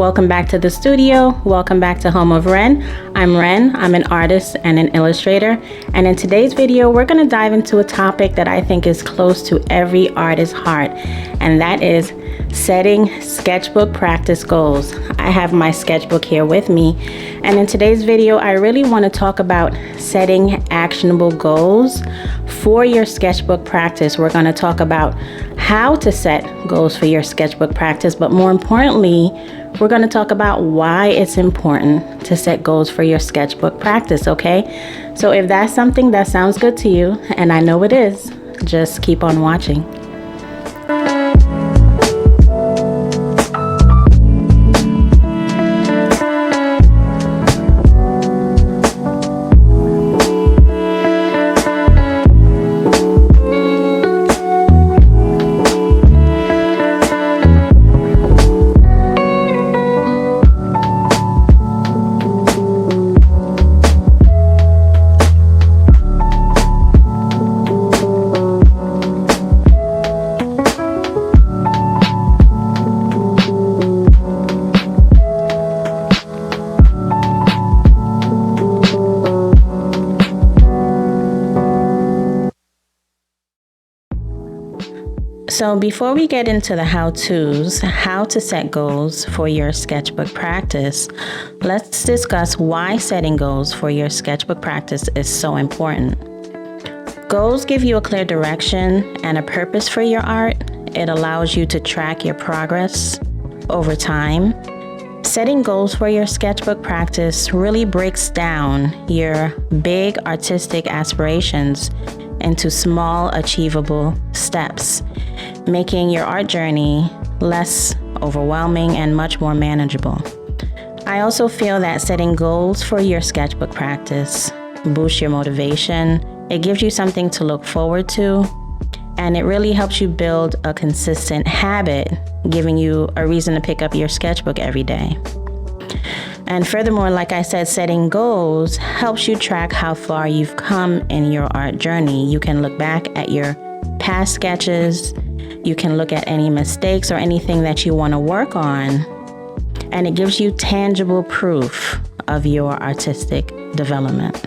Welcome back to the studio. Welcome back to Home of Wren. I'm Wren. I'm an artist and an illustrator. And in today's video, we're going to dive into a topic that I think is close to every artist's heart, and that is setting sketchbook practice goals. I have my sketchbook here with me, and in today's video, I really want to talk about setting actionable goals for your sketchbook practice. We're going to talk about how to set goals for your sketchbook practice, but more importantly, we're going to talk about why it's important to set goals for your sketchbook practice, okay? So if that's something that sounds good to you, and I know it is, just keep on watching. So before we get into the how-tos, how to set goals for your sketchbook practice, let's discuss why setting goals for your sketchbook practice is so important. Goals give you a clear direction and a purpose for your art. It allows you to track your progress over time. Setting goals for your sketchbook practice really breaks down your big artistic aspirations into small, achievable steps, making your art journey less overwhelming and much more manageable. I also feel that setting goals for your sketchbook practice boosts your motivation. It gives you something to look forward to, and it really helps you build a consistent habit, giving you a reason to pick up your sketchbook every day. And furthermore, like I said, setting goals helps you track how far you've come in your art journey. You can look back at your past sketches. You can look at any mistakes or anything that you want to work on, and it gives you tangible proof of your artistic development.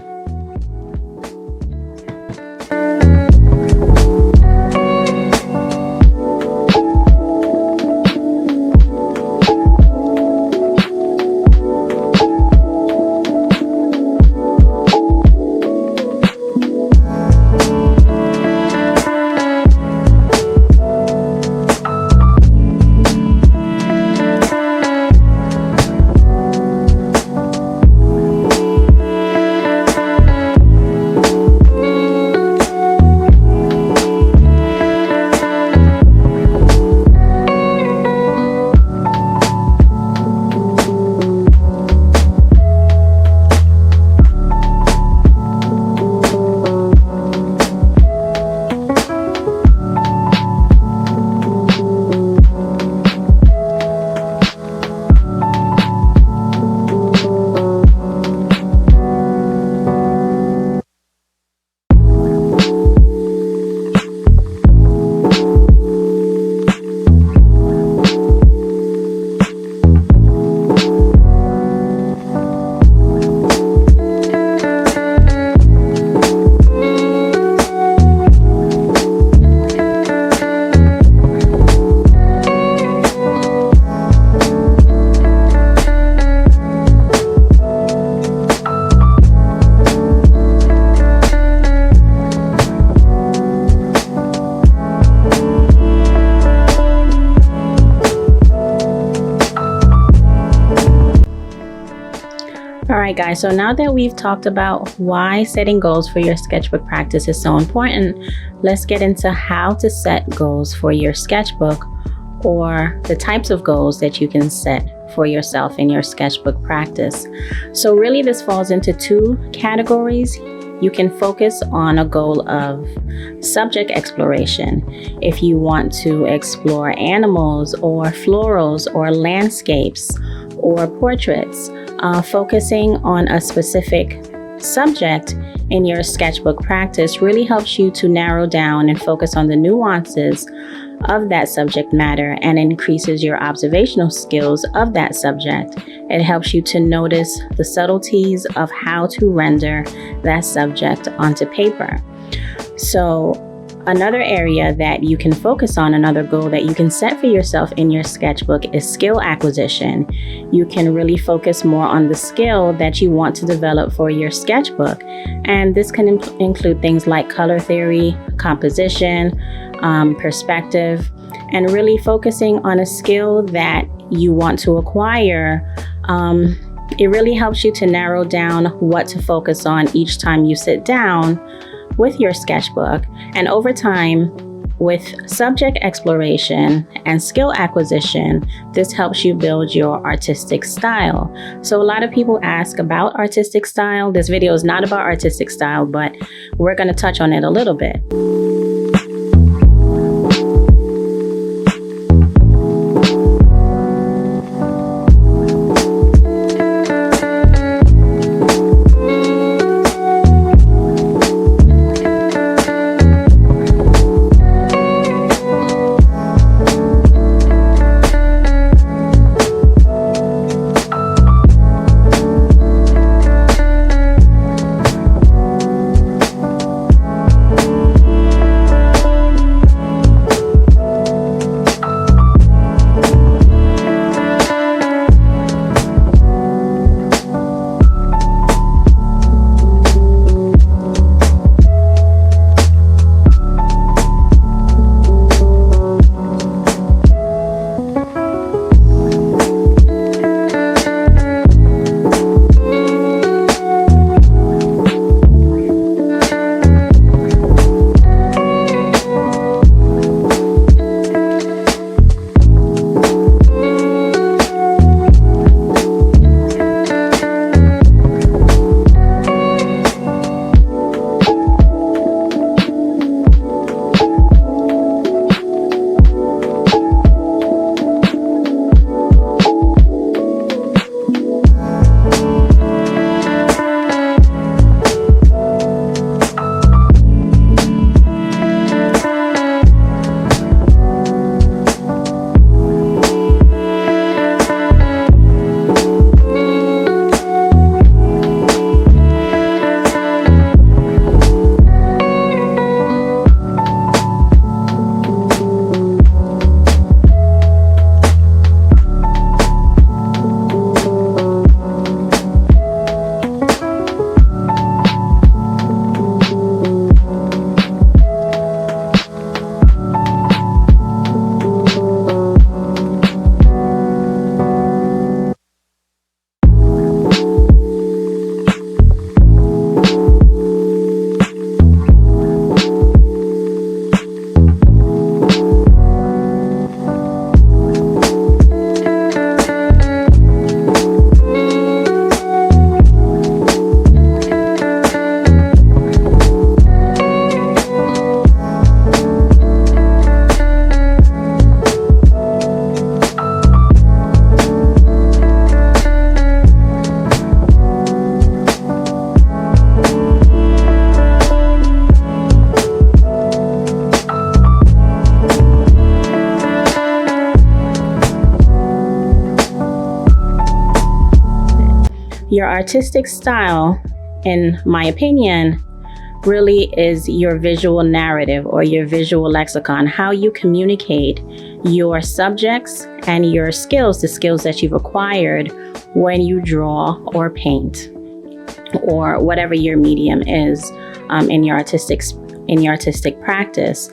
Alright guys, so now that we've talked about why setting goals for your sketchbook practice is so important, let's get into how to set goals for your sketchbook, or the types of goals that you can set for yourself in your sketchbook practice. So really this falls into two categories. You can focus on a goal of subject exploration. If you want to explore animals or florals or landscapes or portraits, focusing on a specific subject in your sketchbook practice really helps you to narrow down and focus on the nuances of that subject matter and increases your observational skills of that subject. It helps you to notice the subtleties of how to render that subject onto paper. So another area that you can focus on, another goal that you can set for yourself in your sketchbook, is skill acquisition. You can really focus more on the skill that you want to develop for your sketchbook. And this can include things like color theory, composition, perspective, and really focusing on a skill that you want to acquire. It really helps you to narrow down what to focus on each time you sit down with your sketchbook. And over time, with subject exploration and skill acquisition, this helps you build your artistic style. So a lot of people ask about artistic style. This video is not about artistic style, but we're going to touch on it a little bit. Your artistic style, in my opinion, really is your visual narrative or your visual lexicon, how you communicate your subjects and your skills, the skills that you've acquired when you draw or paint or whatever your medium is in your artistic practice.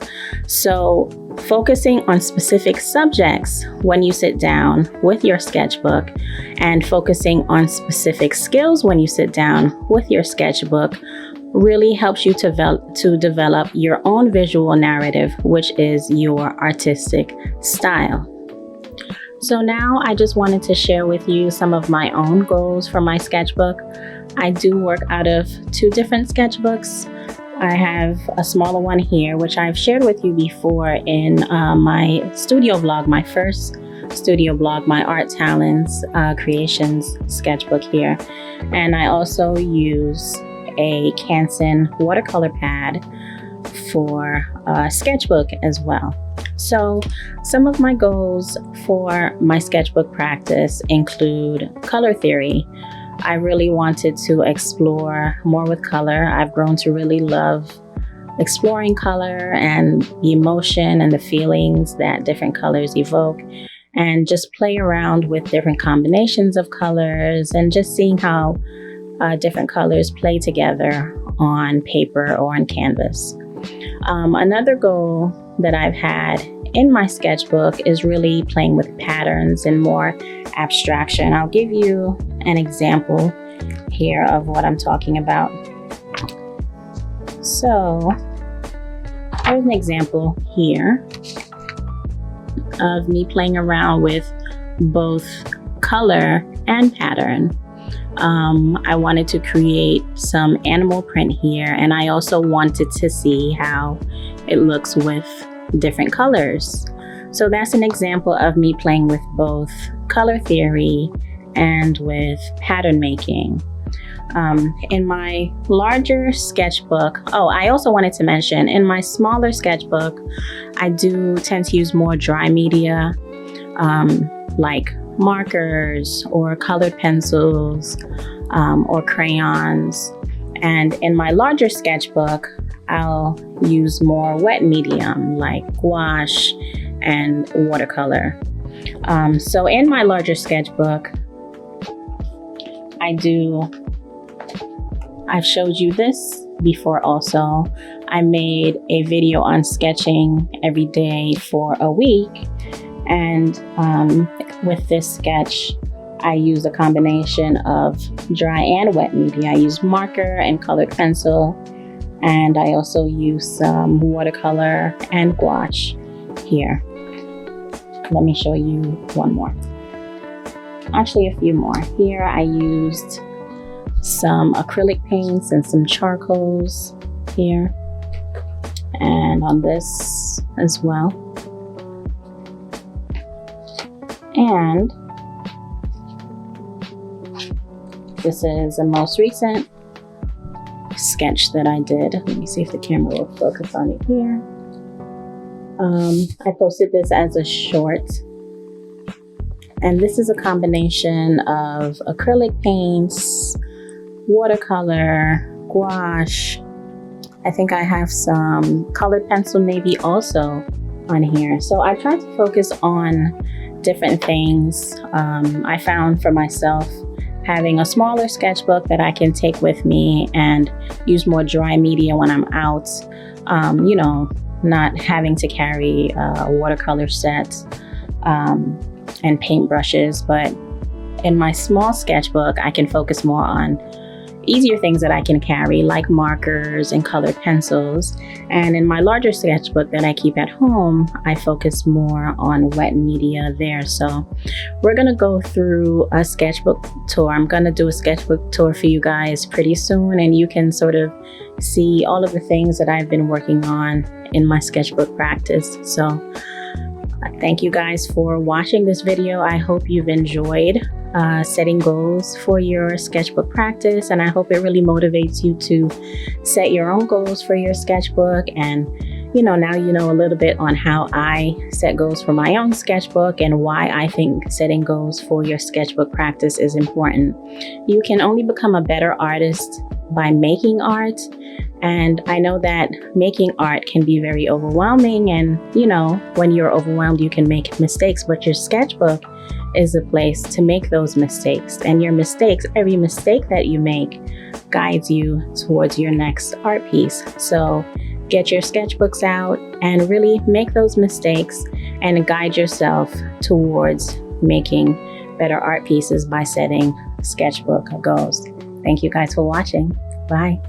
So focusing on specific subjects when you sit down with your sketchbook and focusing on specific skills when you sit down with your sketchbook really helps you to develop your own visual narrative, which is your artistic style. So now I just wanted to share with you some of my own goals for my sketchbook. I do work out of 2 different sketchbooks. I have a smaller one here, which I've shared with you before in my studio blog, my first studio blog, my Art Talents Creations sketchbook here. And I also use a Canson watercolor pad for a sketchbook as well. So some of my goals for my sketchbook practice include color theory. I really wanted to explore more with color. I've grown to really love exploring color and the emotion and the feelings that different colors evoke, and just play around with different combinations of colors and just seeing how different colors play together on paper or on canvas. Another goal that I've had in my sketchbook is really playing with patterns and more abstraction. I'll give you an example here of what I'm talking about. So here's an example here of me playing around with both color and pattern. I wanted to create some animal print here, and I also wanted to see how it looks with different colors. So that's an example of me playing with both color theory and with pattern making. In my larger sketchbook, I also wanted to mention, in my smaller sketchbook, I do tend to use more dry media, like markers or colored pencils or crayons. And in my larger sketchbook, I'll use more wet medium like gouache and watercolor. So in my larger sketchbook, I've showed you this before also. I made a video on sketching every day for a week. And with this sketch, I use a combination of dry and wet media. I use marker and colored pencil, and I also use some watercolor and gouache here. Let me show you one more. Actually, a few more. Here I used some acrylic paints and some charcoals here, and on this as well. And this is the most recent sketch that I did. Let me see if the camera will focus on it here. I posted this as a short, and this is a combination of acrylic paints, watercolor, gouache. I think I have some colored pencil maybe also on here. So I tried to focus on different things. I found for myself having a smaller sketchbook that I can take with me and use more dry media when I'm out, not having to carry a watercolor set and paint brushes. But in my small sketchbook, I can focus more on easier things that I can carry, like markers and colored pencils. And in my larger sketchbook that I keep at home, I focus more on wet media there. So we're gonna go through a sketchbook tour. I'm gonna do a sketchbook tour for you guys pretty soon, and you can sort of see all of the things that I've been working on in my sketchbook practice. So thank you guys for watching this video. I hope you've enjoyed setting goals for your sketchbook practice, and I hope it really motivates you to set your own goals for your sketchbook. And now you know a little bit on how I set goals for my own sketchbook and why I think setting goals for your sketchbook practice is important. You can only become a better artist by making art, and I know that making art can be very overwhelming, and when you're overwhelmed you can make mistakes, but your sketchbook is a place to make those mistakes. And your mistakes, every mistake that you make, guides you towards your next art piece. So get your sketchbooks out and really make those mistakes and guide yourself towards making better art pieces by setting sketchbook goals. Thank you guys for watching. Bye.